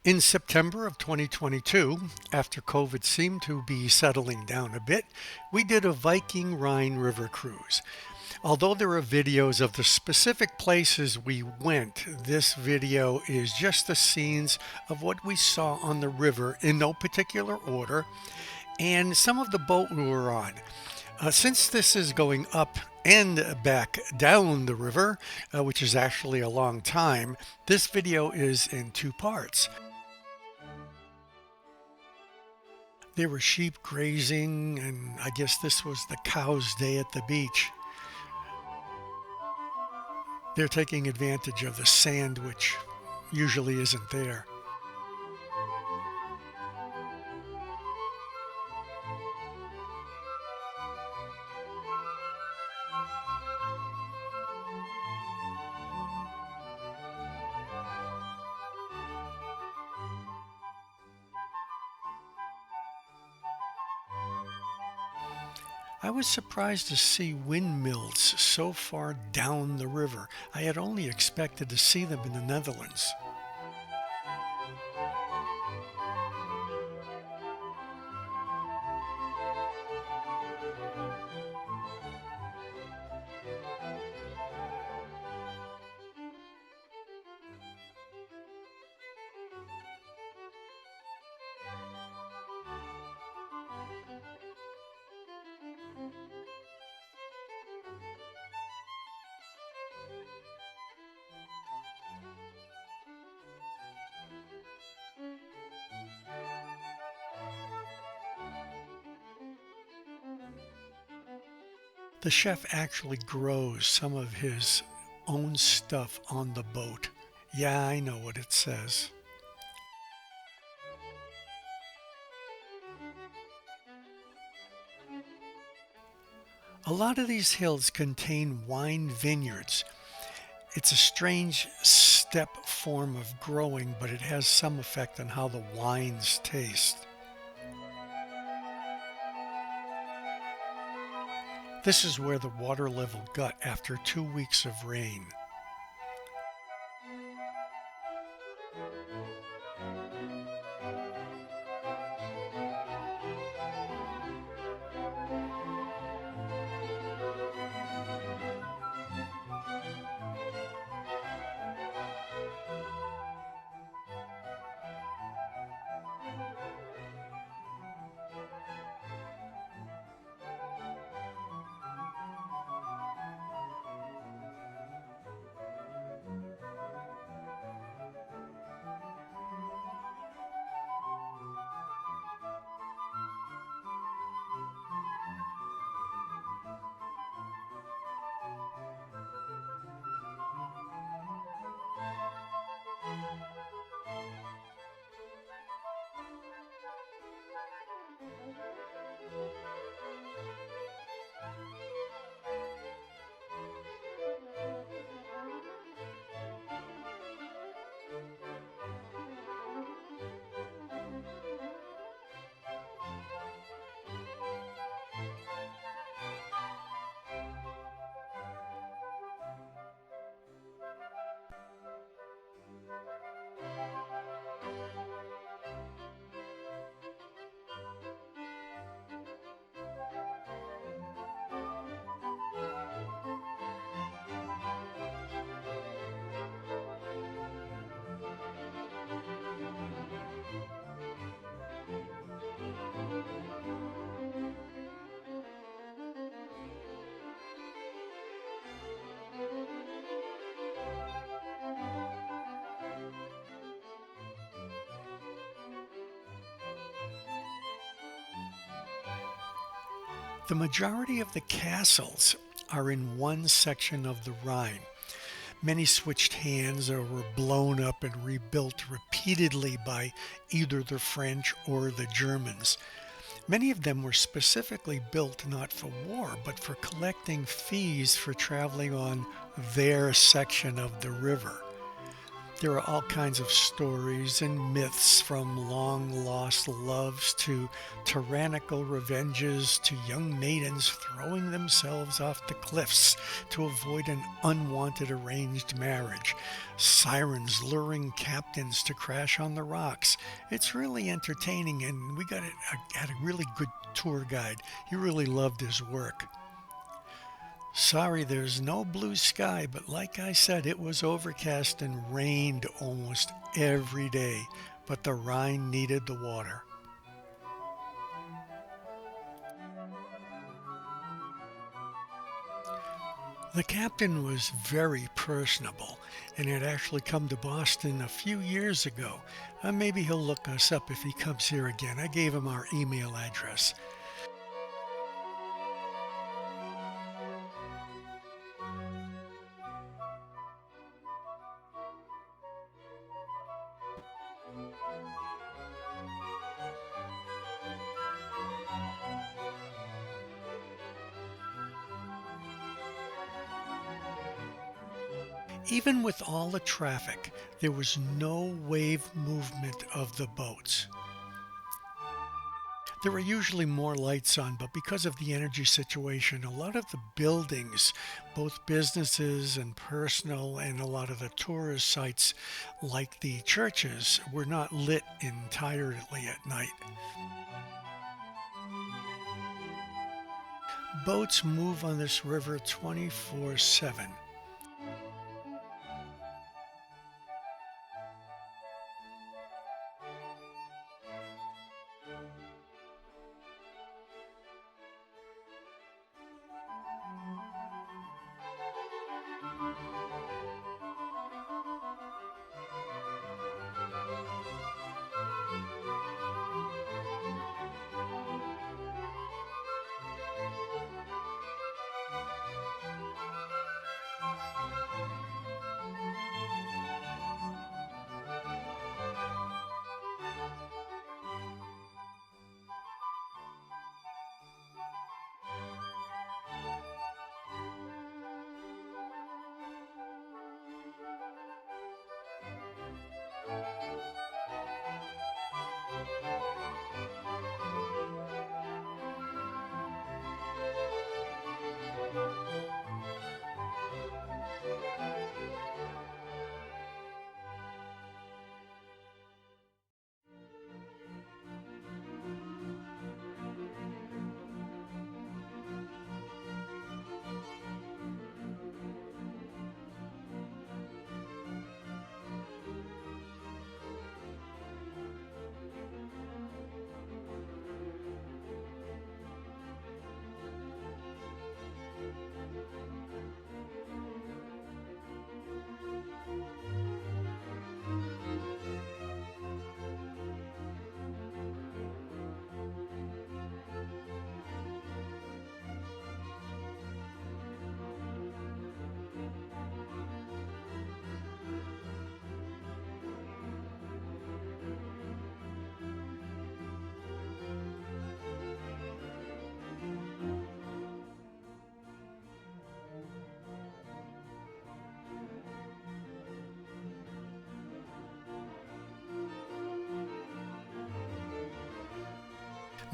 In September of 2022, after COVID seemed to be settling down a bit, we did a Viking Rhine River Cruise. Although there are videos of the specific places we went, this video is just the scenes of what we saw on the river in no particular order and some of the boat we were on. Since this is going up and back down the river, which is actually a long time, this video is in two parts. There were sheep grazing, and I guess this was the cows' day at the beach. They're taking advantage of the sand, which usually isn't there. I was surprised to see windmills so far down the river. I had only expected to see them in the Netherlands. The chef actually grows some of his own stuff on the boat. Yeah, I know what it says. A lot of these hills contain wine vineyards. It's a strange step form of growing, but it has some effect on how the wines taste. This is where the water level got after 2 weeks of rain. The majority of the castles are in one section of the Rhine. Many switched hands or were blown up and rebuilt repeatedly by either the French or the Germans. Many of them were specifically built not for war, but for collecting fees for traveling on their section of the river. There are all kinds of stories and myths, from long lost loves to tyrannical revenges to young maidens throwing themselves off the cliffs to avoid an unwanted arranged marriage, sirens luring captains to crash on the rocks. It's really entertaining, and had a really good tour guide. He really loved his work. Sorry, there's no blue sky, but like I said, it was overcast and rained almost every day. But the Rhine needed the water. The captain was very personable and had actually come to Boston a few years ago. Maybe he'll look us up if he comes here again. I gave him our email address. Even with all the traffic, there was no wave movement of the boats. There were usually more lights on, but because of the energy situation, a lot of the buildings, both businesses and personal, and a lot of the tourist sites, like the churches, were not lit entirely at night. Boats move on this river 24/7.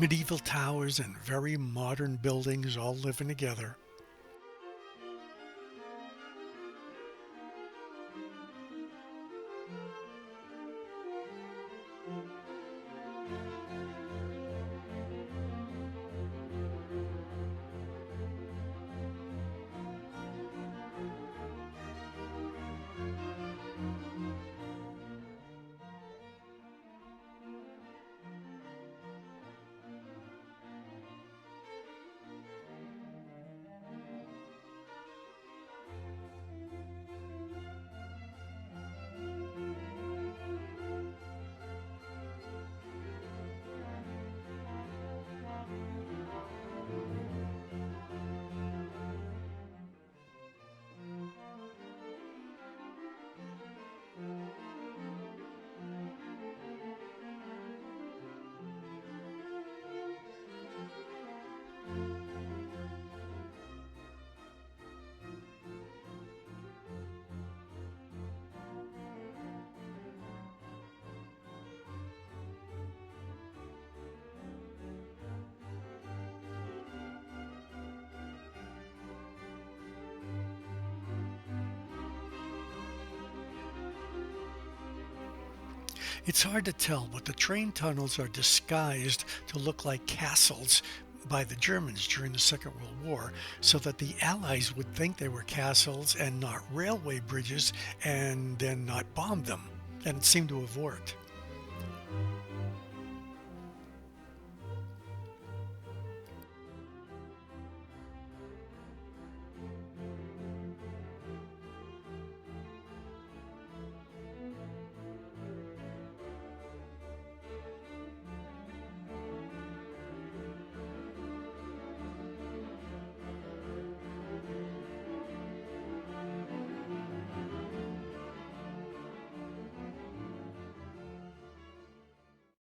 Medieval towers and very modern buildings all living together. It's hard to tell, but the train tunnels are disguised to look like castles by the Germans during the Second World War so that the Allies would think they were castles and not railway bridges and then not bomb them. And it seemed to have worked.